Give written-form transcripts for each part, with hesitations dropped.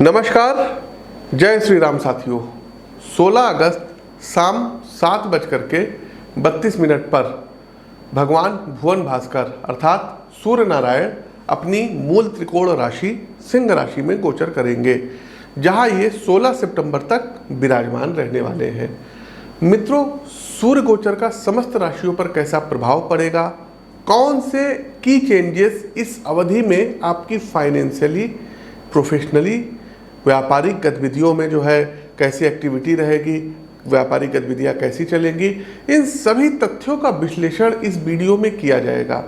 नमस्कार, जय श्री राम साथियों। 16 अगस्त शाम 7:32 पर भगवान भुवन भास्कर अर्थात सूर्य नारायण अपनी मूल त्रिकोण राशि सिंह राशि में गोचर करेंगे, जहां ये 16 सितंबर तक विराजमान रहने वाले हैं। मित्रों, सूर्य गोचर का समस्त राशियों पर कैसा प्रभाव पड़ेगा, कौन से की चेंजेस इस अवधि में आपकी फाइनेंशियली, प्रोफेशनली, व्यापारिक गतिविधियों में जो है कैसी एक्टिविटी रहेगी, व्यापारिक गतिविधियां कैसी चलेंगी, इन सभी तथ्यों का विश्लेषण इस वीडियो में किया जाएगा।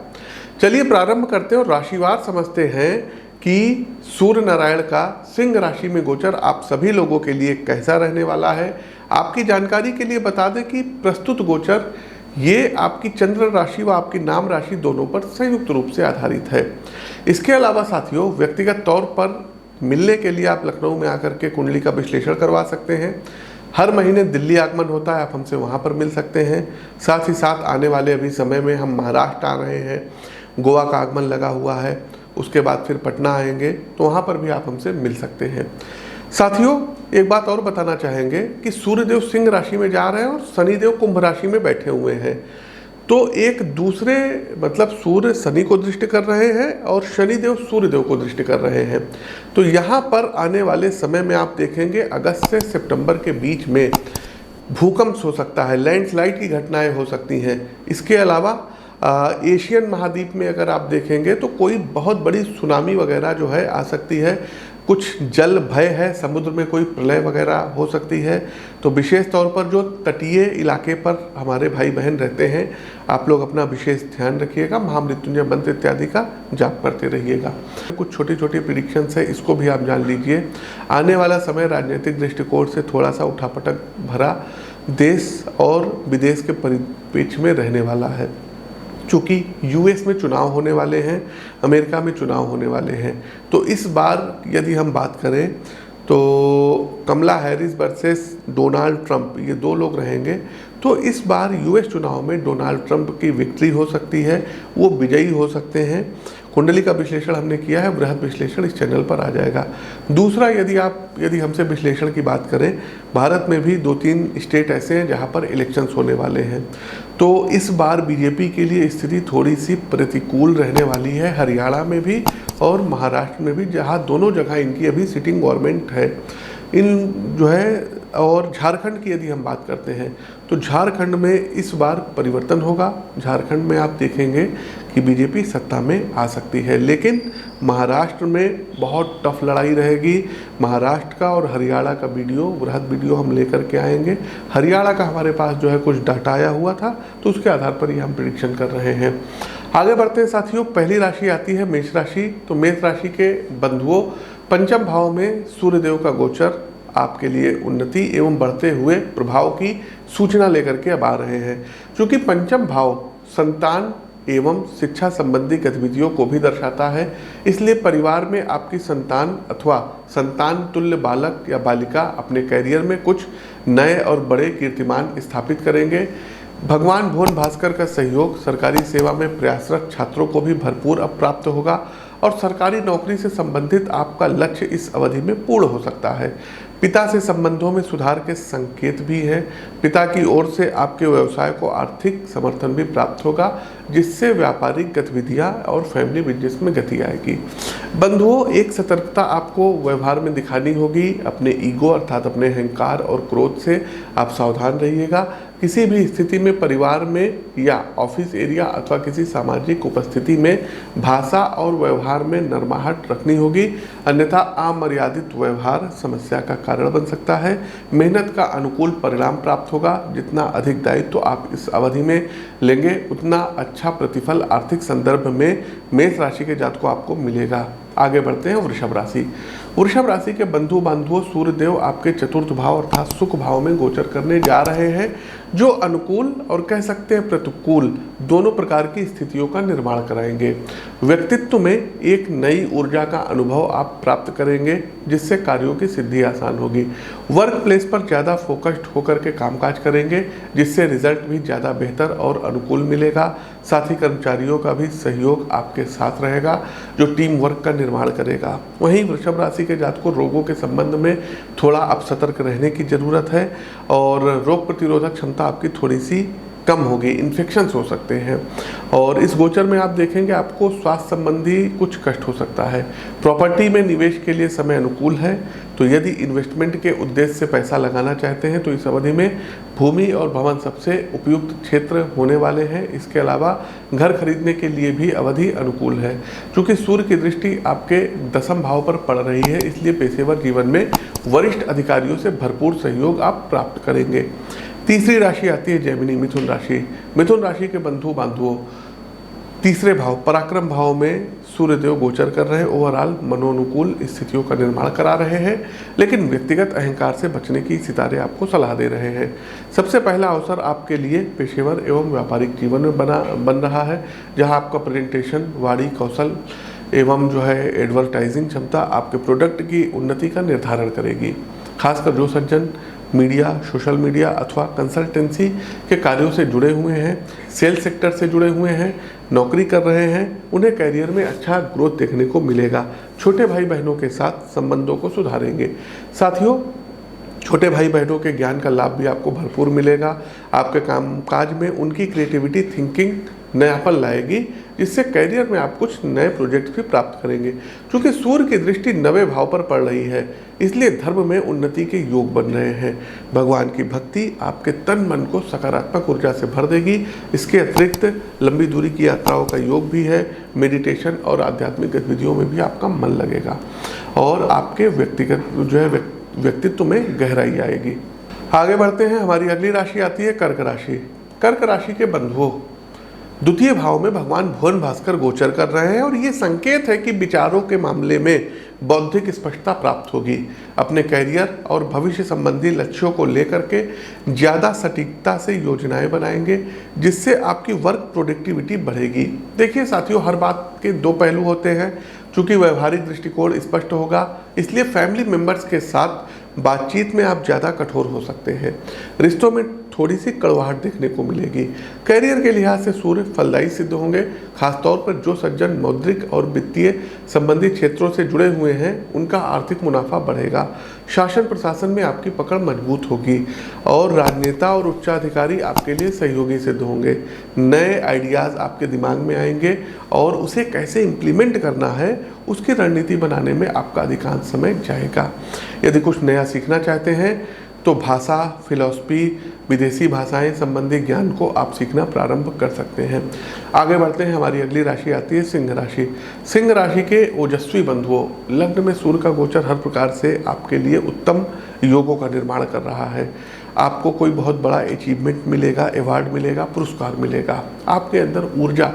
चलिए प्रारंभ करते हैं और राशिवार समझते हैं कि सूर्य नारायण का सिंह राशि में गोचर आप सभी लोगों के लिए कैसा रहने वाला है। आपकी जानकारी के लिए बता दें कि प्रस्तुत गोचर ये आपकी चंद्र राशि व आपकी नाम राशि दोनों पर संयुक्त रूप से आधारित है। इसके अलावा साथियों, व्यक्तिगत तौर पर मिलने के लिए आप लखनऊ में आकर के कुंडली का विश्लेषण करवा सकते हैं। हर महीने दिल्ली आगमन होता है, आप हमसे वहाँ पर मिल सकते हैं। साथ ही साथ आने वाले अभी समय में हम महाराष्ट्र आ रहे हैं, गोवा का आगमन लगा हुआ है, उसके बाद फिर पटना आएंगे, तो वहाँ पर भी आप हमसे मिल सकते हैं। साथियों, एक बात और बताना चाहेंगे कि सूर्यदेव सिंह राशि में जा रहे हैं और शनिदेव कुंभ राशि में बैठे हुए हैं, तो एक दूसरे मतलब सूर्य शनि को दृष्टि कर रहे हैं और शनिदेव सूर्यदेव को दृष्टि कर रहे हैं। तो यहाँ पर आने वाले समय में आप देखेंगे अगस्त से सितंबर के बीच में भूकंप हो सकता है, लैंडस्लाइड की घटनाएं हो सकती हैं। इसके अलावा एशियन महाद्वीप में अगर आप देखेंगे तो कोई बहुत बड़ी सुनामी वगैरह जो है आ सकती है, कुछ जल भय है, समुद्र में कोई प्रलय वगैरह हो सकती है। तो विशेष तौर पर जो तटीय इलाके पर हमारे भाई बहन रहते हैं, आप लोग अपना विशेष ध्यान रखिएगा, महामृत्युंजय मंत्र इत्यादि का जाप करते रहिएगा। कुछ छोटी छोटी प्रिडिक्शंस है, इसको भी आप जान लीजिए। आने वाला समय राजनीतिक दृष्टिकोण से थोड़ा सा उठापटक भरा देश और विदेश के परिप्रेक्ष्य में रहने वाला है, चूँकि यूएस में चुनाव होने वाले हैं, अमेरिका में चुनाव होने वाले हैं। तो इस बार यदि हम बात करें तो कमला हैरिस वर्सेस डोनाल्ड ट्रंप, ये दो लोग रहेंगे। तो इस बार यूएस चुनाव में डोनाल्ड ट्रंप की विक्ट्री हो सकती है, वो विजयी हो सकते हैं। कुंडली का विश्लेषण हमने किया है, बृहद विश्लेषण इस चैनल पर आ जाएगा। दूसरा, यदि हमसे विश्लेषण की बात करें, भारत में भी 2-3 स्टेट ऐसे हैं जहां पर इलेक्शंस होने वाले हैं। तो इस बार बीजेपी के लिए स्थिति थोड़ी सी प्रतिकूल रहने वाली है, हरियाणा में भी और महाराष्ट्र में भी, जहां दोनों जगह इनकी अभी सिटिंग गवर्नमेंट है। इन जो है, और झारखंड की यदि हम बात करते हैं तो झारखंड में इस बार परिवर्तन होगा। झारखंड में आप देखेंगे कि बीजेपी सत्ता में आ सकती है, लेकिन महाराष्ट्र में बहुत टफ लड़ाई रहेगी। महाराष्ट्र का और हरियाणा का बृहद वीडियो हम लेकर के आएंगे। हरियाणा का हमारे पास जो है कुछ डाटा आया हुआ था, तो उसके आधार पर ही हम प्रेडिक्शन कर रहे हैं। आगे बढ़ते हैं साथियों, पहली राशि आती है मेष राशि। तो मेष राशि के बंधुओं, पंचम भाव में सूर्यदेव का गोचर आपके लिए उन्नति एवं बढ़ते हुए प्रभाव की सूचना लेकर के अब आ रहे हैं। क्योंकि पंचम भाव संतान एवं शिक्षा संबंधी गतिविधियों को भी दर्शाता है, इसलिए परिवार में आपकी संतान अथवा संतान तुल्य बालक या बालिका अपने कैरियर में कुछ नए और बड़े कीर्तिमान स्थापित करेंगे। भगवान भुवन भास्कर का सहयोग सरकारी सेवा में प्रयासरत छात्रों को भी भरपूर अब प्राप्त होगा और सरकारी नौकरी से संबंधित आपका लक्ष्य इस अवधि में पूर्ण हो सकता है। पिता से संबंधों में सुधार के संकेत भी हैं। पिता की ओर से आपके व्यवसाय को आर्थिक समर्थन भी प्राप्त होगा, जिससे व्यापारिक गतिविधियां और फैमिली बिजनेस में गति आएगी। बंधुओं, एक सतर्कता आपको व्यवहार में दिखानी होगी। अपने ईगो अर्थात अपने अहंकार और क्रोध से आप सावधान रहिएगा। किसी भी स्थिति में परिवार में या ऑफिस एरिया अथवा किसी सामाजिक उपस्थिति में भाषा और व्यवहार में नरमाहट रखनी होगी, अन्यथा अमर्यादित व्यवहार समस्या का कारण बन सकता है। मेहनत का अनुकूल परिणाम प्राप्त होगा। जितना अधिक दायित्व आप इस अवधि में लेंगे, उतना अच्छा प्रतिफल आर्थिक संदर्भ में मेष राशि के जातकों को आपको मिलेगा। आगे बढ़ते हैं वृषभ राशि। वृषभ राशि के बंधु बांधवों, सूर्यदेव आपके चतुर्थ भाव अर्थात सुख भाव में गोचर करने जा रहे हैं, जो अनुकूल और कह सकते हैं प्रतिकूल दोनों प्रकार की स्थितियों का निर्माण कराएंगे। व्यक्तित्व में एक नई ऊर्जा का अनुभव आप प्राप्त करेंगे, जिससे कार्यों की सिद्धि आसान होगी। वर्क प्लेस पर ज़्यादा फोकस्ड होकर के कामकाज करेंगे, जिससे रिजल्ट भी ज़्यादा बेहतर और अनुकूल मिलेगा। साथ ही कर्मचारियों का भी सहयोग आपके साथ रहेगा, जो टीम वर्क का निर्माण करेगा। वहीं वृषभ राशि के जातकों, रोगों के संबंध में थोड़ा आप सतर्क रहने की ज़रूरत है और रोग प्रतिरोधक क्षमता आपकी थोड़ी सी कम होगी, इन्फेक्शंस हो सकते हैं। और इस गोचर में आप देखेंगे आपको स्वास्थ्य संबंधी कुछ कष्ट हो सकता है। प्रॉपर्टी में निवेश के लिए समय अनुकूल है, तो यदि इन्वेस्टमेंट के उद्देश्य से पैसा लगाना चाहते हैं तो इस अवधि में भूमि और भवन सबसे उपयुक्त क्षेत्र होने वाले हैं। इसके अलावा घर खरीदने के लिए भी अवधि अनुकूल है। चूँकि सूर्य की दृष्टि आपके 10वें भाव पर पड़ रही है, इसलिए पेशेवर जीवन में वरिष्ठ अधिकारियों से भरपूर सहयोग आप प्राप्त करेंगे। तीसरी राशि आती है जेमिनी, मिथुन राशि। मिथुन राशि के बंधु बांधवों, तीसरे भाव पराक्रम भाव में सूर्यदेव गोचर कर रहे हैं। ओवरऑल मनोनुकूल स्थितियों का निर्माण करा रहे हैं, लेकिन व्यक्तिगत अहंकार से बचने की सितारे आपको सलाह दे रहे हैं। सबसे पहला अवसर आपके लिए पेशेवर एवं व्यापारिक जीवन में बन रहा है, जहां आपका प्रेजेंटेशन, वाणी कौशल एवं जो है एडवर्टाइजिंग क्षमता आपके प्रोडक्ट की उन्नति का निर्धारण करेगी। खासकर जो सज्जन मीडिया, सोशल मीडिया अथवा कंसल्टेंसी के कार्यों से जुड़े हुए हैं, सेल्स सेक्टर से जुड़े हुए हैं, नौकरी कर रहे हैं, उन्हें करियर में अच्छा ग्रोथ देखने को मिलेगा। छोटे भाई बहनों के साथ संबंधों को सुधारेंगे। साथियों, छोटे भाई बहनों के ज्ञान का लाभ भी आपको भरपूर मिलेगा। आपके कामकाज में उनकी क्रिएटिविटी, थिंकिंग नयापन लाएगी, जिससे करियर में आप कुछ नए प्रोजेक्ट भी प्राप्त करेंगे। क्योंकि सूर्य की दृष्टि 9वें भाव पर पड़ रही है, इसलिए धर्म में उन्नति के योग बन रहे हैं। भगवान की भक्ति आपके तन मन को सकारात्मक ऊर्जा से भर देगी। इसके अतिरिक्त लंबी दूरी की यात्राओं का योग भी है। मेडिटेशन और आध्यात्मिक गतिविधियों में भी आपका मन लगेगा और आपके व्यक्तिगत जो है व्यक्तित्व में गहराई आएगी। आगे बढ़ते हैं, हमारी अगली राशि आती है कर्क राशि। कर्क राशि के बंधुओं, द्वितीय भाव में भगवान भुवन भास्कर गोचर कर रहे हैं और ये संकेत है कि विचारों के मामले में बौद्धिक स्पष्टता प्राप्त होगी। अपने करियर और भविष्य संबंधी लक्ष्यों को लेकर के ज़्यादा सटीकता से योजनाएं बनाएंगे, जिससे आपकी वर्क प्रोडक्टिविटी बढ़ेगी। देखिए साथियों, हर बात के दो पहलू होते हैं। चूँकि व्यवहारिक दृष्टिकोण स्पष्ट होगा, इसलिए फैमिली मेंबर्स के साथ बातचीत में आप ज़्यादा कठोर हो सकते हैं। रिश्तों में थोड़ी सी कड़वाहट देखने को मिलेगी। करियर के लिहाज से सूर्य फलदायी सिद्ध होंगे। खासतौर पर जो सज्जन मौद्रिक और वित्तीय संबंधी क्षेत्रों से जुड़े हुए हैं, उनका आर्थिक मुनाफा बढ़ेगा। शासन प्रशासन में आपकी पकड़ मजबूत होगी और राजनेता और उच्चाधिकारी आपके लिए सहयोगी सिद्ध होंगे। नए आइडियाज़ आपके दिमाग में आएंगे और उसे कैसे इम्प्लीमेंट करना है, उसकी रणनीति बनाने में आपका अधिकांश समय जाएगा। यदि कुछ नया सीखना चाहते हैं तो भाषा, फिलॉसफी, विदेशी भाषाएं संबंधी ज्ञान को आप सीखना प्रारंभ कर सकते हैं। आगे बढ़ते हैं, हमारी अगली राशि आती है सिंह राशि। सिंह राशि के ओजस्वी बंधुओं, लग्न में सूर्य का गोचर हर प्रकार से आपके लिए उत्तम योगों का निर्माण कर रहा है। आपको कोई बहुत बड़ा अचीवमेंट मिलेगा, अवार्ड मिलेगा, पुरस्कार मिलेगा। आपके अंदर ऊर्जा,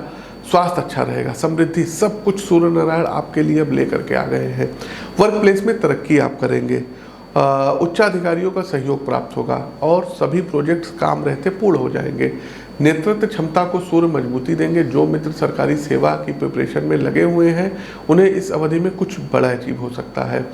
स्वास्थ्य अच्छा रहेगा, समृद्धि, सब कुछ सूर्य नारायण आपके लिए अब लेकर के आ गए हैं। वर्क प्लेस में तरक्की आप करेंगे। उच्चाधिकारियों का सहयोग प्राप्त होगा और सभी प्रोजेक्ट्स काम रहते पूर्ण हो जाएंगे। नेतृत्व क्षमता को सूर्य मजबूती देंगे। जो मित्र सरकारी सेवा की प्रिपरेशन में लगे हुए हैं, उन्हें इस अवधि में कुछ बड़ा अचीव हो सकता है,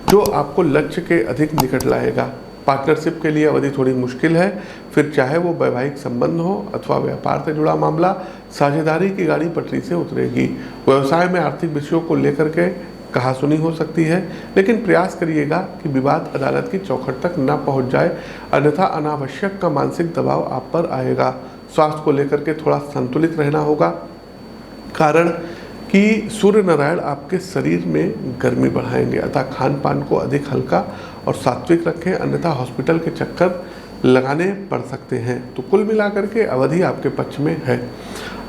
जो आपको लक्ष्य के अधिक निकट लाएगा। पार्टनरशिप के लिए अवधि थोड़ी मुश्किल है, फिर चाहे वो वैवाहिक संबंध हो अथवा व्यापार से जुड़ा मामला, साझेदारी की गाड़ी पटरी से उतरेगी। व्यवसाय में आर्थिक विषयों को लेकर के कहासुनी हो सकती है, लेकिन प्रयास करिएगा कि विवाद अदालत की चौखट तक न पहुंच जाए, अन्यथा अनावश्यक का मानसिक दबाव आप पर आएगा। स्वास्थ्य को लेकर के थोड़ा संतुलित रहना होगा, कारण कि सूर्य नारायण आपके शरीर में गर्मी बढ़ाएंगे। अतः खान पान को अधिक हल्का और सात्विक रखें, अन्यथा हॉस्पिटल के चक्कर लगाने पड़ सकते हैं। तो कुल मिलाकर के अवधि आपके पक्ष में है।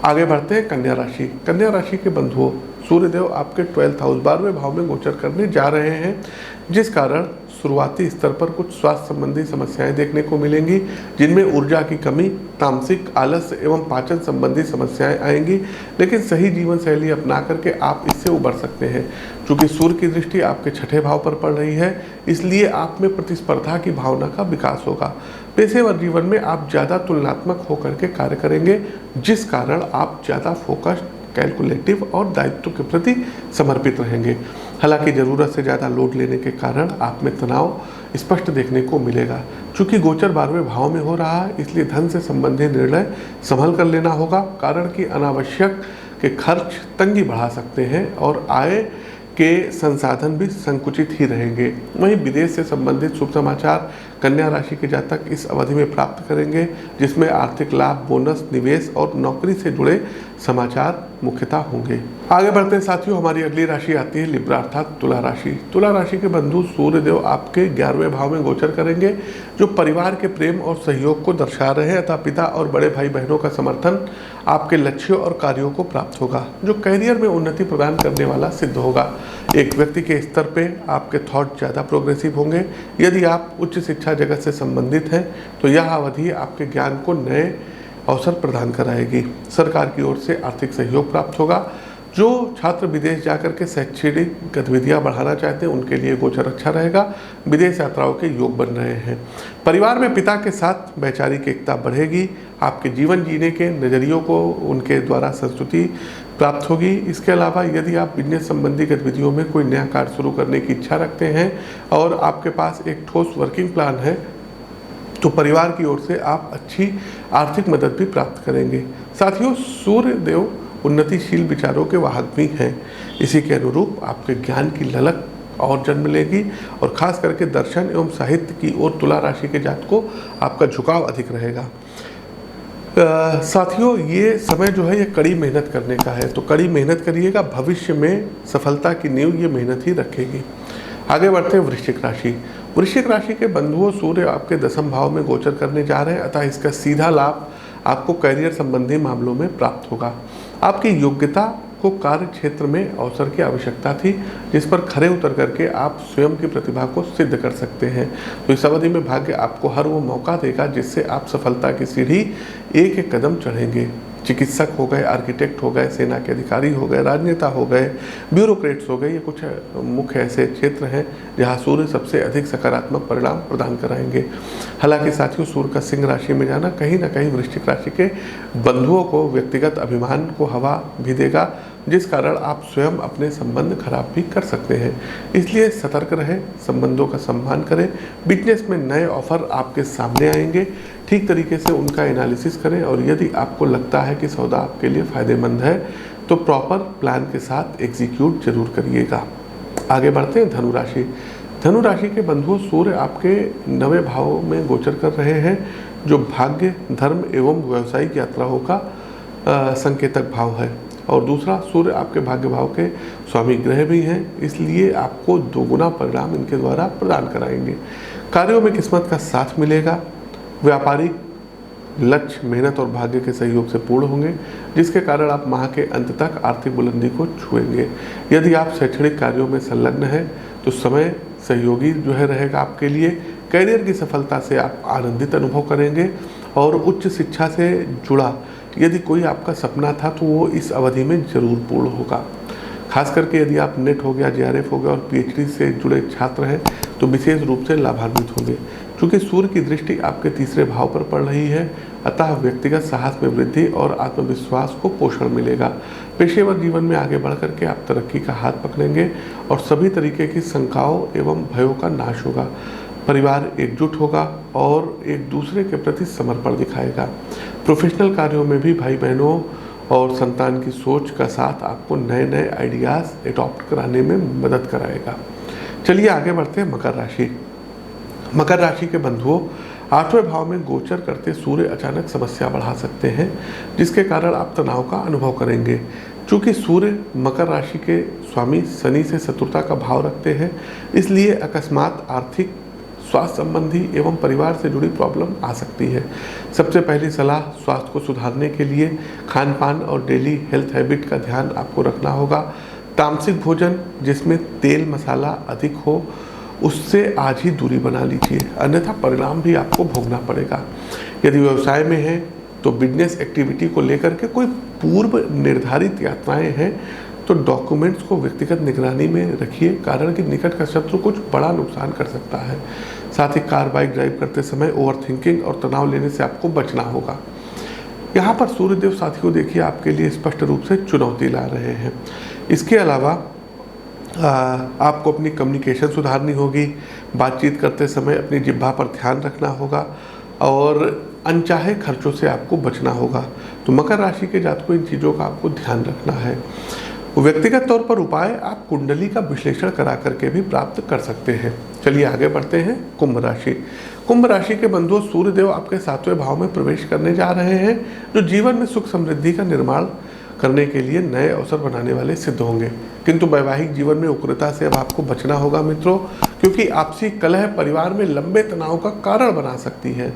आगे बढ़ते हैं कन्या राशि। कन्या राशि के बंधुओं, सूर्यदेव आपके 12th हाउस 12वें भाव में गोचर करने जा रहे हैं, जिस कारण शुरुआती स्तर पर कुछ स्वास्थ्य संबंधी समस्याएं देखने को मिलेंगी, जिनमें ऊर्जा की कमी, तामसिक आलस्य एवं पाचन संबंधी समस्याएं आएंगी। लेकिन सही जीवन शैली अपना करके आप इससे उबर सकते हैं। चूँकि सूर्य की दृष्टि आपके 6ठे भाव पर पड़ रही है, इसलिए आप में प्रतिस्पर्धा की भावना का विकास होगा। पेशेवर जीवन में आप ज़्यादा तुलनात्मक होकर के कार्य करेंगे, जिस कारण आप ज़्यादा फोकस्ड, कैलकुलेटिव और दायित्व के प्रति समर्पित रहेंगे। हालांकि ज़रूरत से ज़्यादा लोड लेने के कारण आप में तनाव स्पष्ट देखने को मिलेगा। चूंकि गोचर 12वें भाव में हो रहा है, इसलिए धन से संबंधित निर्णय संभल कर लेना होगा, कारण कि अनावश्यक के खर्च तंगी बढ़ा सकते हैं और आय के संसाधन भी संकुचित ही रहेंगे। वहीं विदेश से संबंधित शुभ समाचार कन्या राशि के जातक इस अवधि में प्राप्त करेंगे, जिसमें आर्थिक लाभ, बोनस, निवेश और नौकरी से जुड़े समाचार मुख्यतः होंगे। आगे बढ़ते हैं साथियों, हमारी अगली राशि आती है लिब्रा अर्थात तुला राशि। तुला राशि के बंधु सूर्यदेव आपके 11वें भाव में गोचर करेंगे, जो परिवार के प्रेम और सहयोग को दर्शा रहे हैं, अतः पिता और बड़े भाई बहनों का समर्थन आपके लक्ष्यों और कार्यों को प्राप्त होगा, जो करियर में उन्नति प्रदान करने वाला सिद्ध होगा। एक व्यक्ति के स्तर पे आपके थॉट ज़्यादा प्रोग्रेसिव होंगे। यदि आप उच्च शिक्षा जगत से संबंधित हैं तो यह अवधि आपके ज्ञान को नए अवसर प्रदान कराएगी। सरकार की ओर से आर्थिक सहयोग प्राप्त होगा। जो छात्र विदेश जाकर के शैक्षणिक गतिविधियां बढ़ाना चाहते हैं उनके लिए गोचर अच्छा रहेगा। विदेश यात्राओं के योग बन रहे हैं। परिवार में पिता के साथ वैचारिक एकता बढ़ेगी। आपके जीवन जीने के नज़रियों को उनके द्वारा संस्तुति प्राप्त होगी। इसके अलावा यदि आप बिजनेस संबंधी गतिविधियों में कोई नया कार्य शुरू करने की इच्छा रखते हैं और आपके पास एक ठोस वर्किंग प्लान है, तो परिवार की ओर से आप अच्छी आर्थिक मदद भी प्राप्त करेंगे। साथियों, सूर्य देव उन्नतिशील विचारों के वाहक भी हैं। इसी के अनुरूप आपके ज्ञान की ललक और जन्म लेगी और खास करके दर्शन एवं साहित्य की ओर तुला राशि के जातक को आपका झुकाव अधिक रहेगा। साथियों, ये समय जो है ये कड़ी मेहनत करने का है, तो कड़ी मेहनत करिएगा। भविष्य में सफलता की नींव ये मेहनत ही रखेगी। आगे बढ़ते हैं वृश्चिक राशि। वृश्चिक राशि के बंधुओं, सूर्य आपके 10वें भाव में गोचर करने जा रहे हैं, अतः इसका सीधा लाभ आपको करियर संबंधी मामलों में प्राप्त होगा। आपकी योग्यता को कार्य क्षेत्र में अवसर की आवश्यकता थी, जिस पर खरे उतर करके आप स्वयं की प्रतिभा को सिद्ध कर सकते हैं। तो इस अवधि में भाग्य आपको हर वो मौका देगा जिससे आप सफलता की सीढ़ी एक एक कदम चढ़ेंगे। चिकित्सक हो गए, आर्किटेक्ट हो गए, सेना के अधिकारी हो गए, राजनेता हो गए, ब्यूरोक्रेट्स हो गए, ये कुछ मुख्य ऐसे क्षेत्र हैं जहाँ सूर्य सबसे अधिक सकारात्मक परिणाम प्रदान कराएंगे। हालांकि साथियों, सूर्य का सिंह राशि में जाना कहीं ना कहीं वृश्चिक राशि के बंधुओं को व्यक्तिगत अभिमान को हवा भी देगा, जिस कारण आप स्वयं अपने संबंध खराब भी कर सकते हैं। इसलिए सतर्क रहें, संबंधों का सम्मान करें। बिजनेस में नए ऑफर आपके सामने आएंगे, ठीक तरीके से उनका एनालिसिस करें और यदि आपको लगता है कि सौदा आपके लिए फ़ायदेमंद है तो प्रॉपर प्लान के साथ एग्जीक्यूट जरूर करिएगा। आगे बढ़ते हैं धनु राशि। धनु राशि के बंधुओं, सूर्य आपके 9वें भाव में गोचर कर रहे हैं, जो भाग्य, धर्म एवं व्यावसायिक यात्राओं का संकेतक भाव है। और दूसरा, सूर्य आपके भाग्य भाव के स्वामी ग्रह भी हैं, इसलिए आपको दोगुना परिणाम इनके द्वारा प्रदान कराएंगे। कार्यों में किस्मत का साथ मिलेगा। व्यापारिक लक्ष्य मेहनत और भाग्य के सहयोग से पूर्ण होंगे, जिसके कारण आप माह के अंत तक आर्थिक बुलंदी को छुएंगे। यदि आप शैक्षणिक कार्यों में संलग्न हैं तो समय सहयोगी जो है रहेगा आपके लिए। करियर की सफलता से आप आनंदित अनुभव करेंगे और उच्च शिक्षा से जुड़ा यदि कोई आपका सपना था तो वो इस अवधि में जरूर पूर्ण होगा। खास करके यदि आप नेट हो गया, JRF हो गया और PhD से जुड़े छात्र हैं तो विशेष रूप से लाभान्वित होंगे। क्योंकि सूर्य की दृष्टि आपके 3रे भाव पर पड़ रही है, अतः व्यक्तिगत साहस में वृद्धि और आत्मविश्वास को पोषण मिलेगा। पेशेवर जीवन में आगे बढ़ करके आप तरक्की का हाथ पकड़ेंगे और सभी तरीके की शंकाओं एवं भयों का नाश होगा। परिवार एकजुट होगा और एक दूसरे के प्रति समर्पण दिखाएगा। प्रोफेशनल कार्यों में भी भाई बहनों और संतान की सोच का साथ आपको नए नए आइडियाज़ एडॉप्ट कराने में मदद कराएगा। चलिए आगे बढ़ते हैं मकर राशि। मकर राशि के बंधुओं, 8वें भाव में गोचर करते सूर्य अचानक समस्या बढ़ा सकते हैं, जिसके कारण आप तनाव का अनुभव करेंगे। चूँकि सूर्य मकर राशि के स्वामी शनि से शत्रुता का भाव रखते हैं, इसलिए अकस्मात आर्थिक, स्वास्थ्य संबंधी एवं परिवार से जुड़ी प्रॉब्लम आ सकती है। सबसे पहली सलाह, स्वास्थ्य को सुधारने के लिए खान पान और डेली हेल्थ हैबिट का ध्यान आपको रखना होगा। तामसिक भोजन जिसमें तेल मसाला अधिक हो, उससे आज ही दूरी बना लीजिए, अन्यथा परिणाम भी आपको भोगना पड़ेगा। यदि व्यवसाय में है तो बिजनेस एक्टिविटी को लेकर के कोई पूर्व निर्धारित यात्राएं हैं तो डॉक्यूमेंट्स को व्यक्तिगत निगरानी में रखिए, कारण कि निकट का शत्रु कुछ बड़ा नुकसान कर सकता है। साथ ही कार बाइक ड्राइव करते समय ओवर थिंकिंग और तनाव लेने से आपको बचना होगा। यहाँ पर सूर्यदेव साथियों देखिए आपके लिए स्पष्ट रूप से चुनौती ला रहे हैं। इसके अलावा आपको अपनी कम्युनिकेशन सुधारनी होगी, बातचीत करते समय अपनी जिह्वा पर ध्यान रखना होगा और अनचाहे खर्चों से आपको बचना होगा। तो मकर राशि के जातकों इन चीज़ों का आपको ध्यान रखना है। व्यक्तिगत तौर पर उपाय आप कुंडली का विश्लेषण करा करके भी प्राप्त कर सकते हैं। चलिए आगे बढ़ते हैं। कुंभ राशि। कुंभ राशि के बंधुओं, सूर्यदेव आपके 7वें भाव में प्रवेश करने जा रहे हैं, जो जीवन में सुख समृद्धि का निर्माण करने के लिए नए अवसर बनाने वाले सिद्ध होंगे। किंतु वैवाहिक जीवन में उग्रता से अब आपको बचना होगा मित्रों, क्योंकि आपसी कलह परिवार में लंबे तनाव का कारण बना सकती है।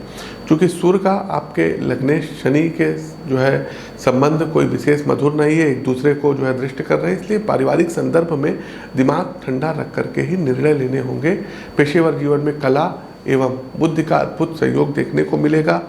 क्योंकि सूर्य का आपके लग्नेश शनि के जो है संबंध कोई विशेष मधुर नहीं है, एक दूसरे को जो है दृष्ट कर रहे हैं, इसलिए पारिवारिक संदर्भ में दिमाग ठंडा रख करके ही निर्णय लेने होंगे। पेशेवर जीवन में कला एवं बुद्धि का अद्भुत सहयोग देखने को मिलेगा।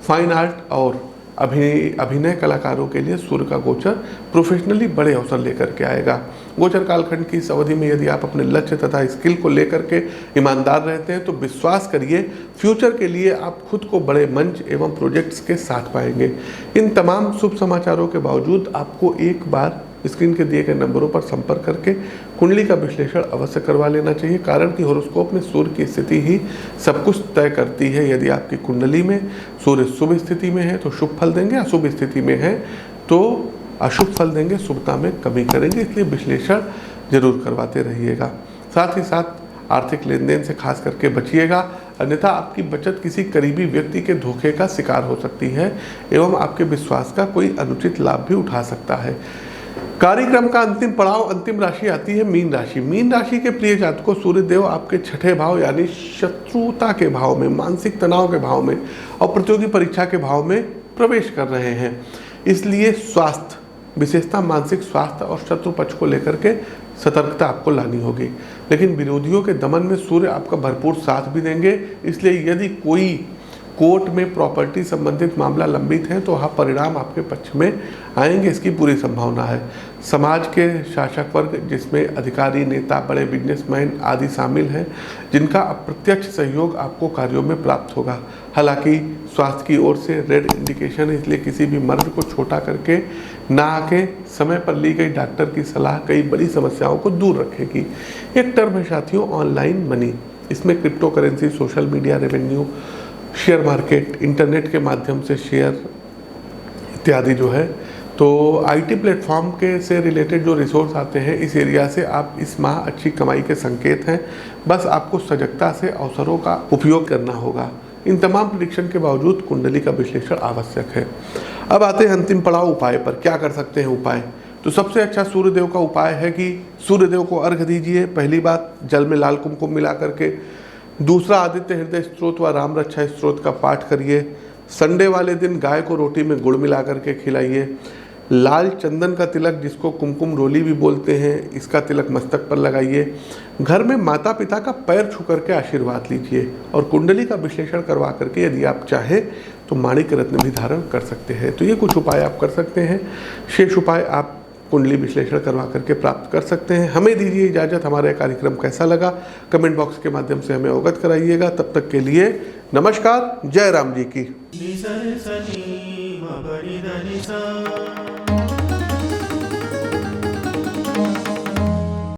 फाइन आर्ट और अभिनय कलाकारों के लिए सूर्य का गोचर प्रोफेशनली बड़े अवसर लेकर के आएगा। गोचर कालखंड की इस अवधि में यदि आप अपने लक्ष्य तथा स्किल को लेकर के ईमानदार रहते हैं तो विश्वास करिए फ्यूचर के लिए आप खुद को बड़े मंच एवं प्रोजेक्ट्स के साथ पाएंगे। इन तमाम शुभ समाचारों के बावजूद आपको एक बार स्क्रीन के दिए गए नंबरों पर संपर्क करके कुंडली का विश्लेषण अवश्य करवा लेना चाहिए, कारण कि हॉरोस्कोप में सूर्य की स्थिति ही सब कुछ तय करती है। यदि आपकी कुंडली में सूर्य शुभ स्थिति में है तो शुभ फल देंगे, अशुभ स्थिति में है तो अशुभ फल देंगे, शुभता में कमी करेंगे। इसलिए विश्लेषण जरूर करवाते रहिएगा। साथ ही साथ आर्थिक लेन देन से खास करके बचिएगा, अन्यथा आपकी बचत किसी करीबी व्यक्ति के धोखे का शिकार हो सकती है एवं आपके विश्वास का कोई अनुचित लाभ भी उठा सकता है। कार्यक्रम का अंतिम पड़ाव, अंतिम राशि आती है मीन राशि। मीन राशि के प्रिय जातकों, सूर्यदेव आपके 6ठे भाव यानी शत्रुता के भाव में, मानसिक तनाव के भाव में और प्रतियोगी परीक्षा के भाव में प्रवेश कर रहे हैं। इसलिए स्वास्थ्य, विशेषता मानसिक स्वास्थ्य और शत्रु पक्ष को लेकर के सतर्कता आपको लानी होगी। लेकिन विरोधियों के दमन में सूर्य आपका भरपूर साथ भी देंगे। इसलिए यदि कोई कोर्ट में प्रॉपर्टी संबंधित मामला लंबित है तो वहाँ परिणाम आपके पक्ष में आएंगे, इसकी पूरी संभावना है। समाज के शासक वर्ग, जिसमें अधिकारी, नेता, बड़े बिजनेसमैन आदि शामिल हैं, जिनका अप्रत्यक्ष सहयोग आपको कार्यों में प्राप्त होगा। हालांकि स्वास्थ्य की ओर से रेड इंडिकेशन है, इसलिए किसी भी मर्ज को छोटा करके ना आके समय पर ली गई डॉक्टर की सलाह कई बड़ी समस्याओं को दूर रखेगी। एक टर्म है साथियों ऑनलाइन मनी। इसमें crypto currency, social media revenue, share market, internet के माध्यम से शेयर इत्यादि जो है, तो आईटी प्लेटफॉर्म के से रिलेटेड जो रिसोर्स आते हैं, इस एरिया से आप इस माह अच्छी कमाई के संकेत हैं। बस आपको सजगता से अवसरों का उपयोग करना होगा। इन तमाम प्रेडिक्शन के बावजूद कुंडली का विश्लेषण आवश्यक है। अब आते हैं अंतिम पड़ाव उपाय पर। क्या कर सकते हैं उपाय? तो सबसे अच्छा सूर्यदेव का उपाय है कि सूर्यदेव को अर्घ दीजिए। पहली बात, जल में लाल कुमकुम मिला करके। दूसरा, आदित्य हृदय स्त्रोत व राम रक्षा स्त्रोत का पाठ करिए। संडे वाले दिन गाय को रोटी में गुड़ मिला करके खिलाइए। लाल चंदन का तिलक, जिसको कुमकुम रोली भी बोलते हैं, इसका तिलक मस्तक पर लगाइए। घर में माता पिता का पैर छू करके आशीर्वाद लीजिए और कुंडली का विश्लेषण करवा करके यदि आप चाहें तो माणिक रत्न भी धारण कर सकते हैं। तो ये कुछ उपाय आप कर सकते हैं। शेष उपाय आप कुंडली विश्लेषण करवा करके प्राप्त कर सकते हैं। हमें दीजिए इजाज़त। हमारा कार्यक्रम कैसा लगा कमेंट बॉक्स के माध्यम से हमें अवगत कराइएगा। तब तक के लिए नमस्कार। जय राम जी की।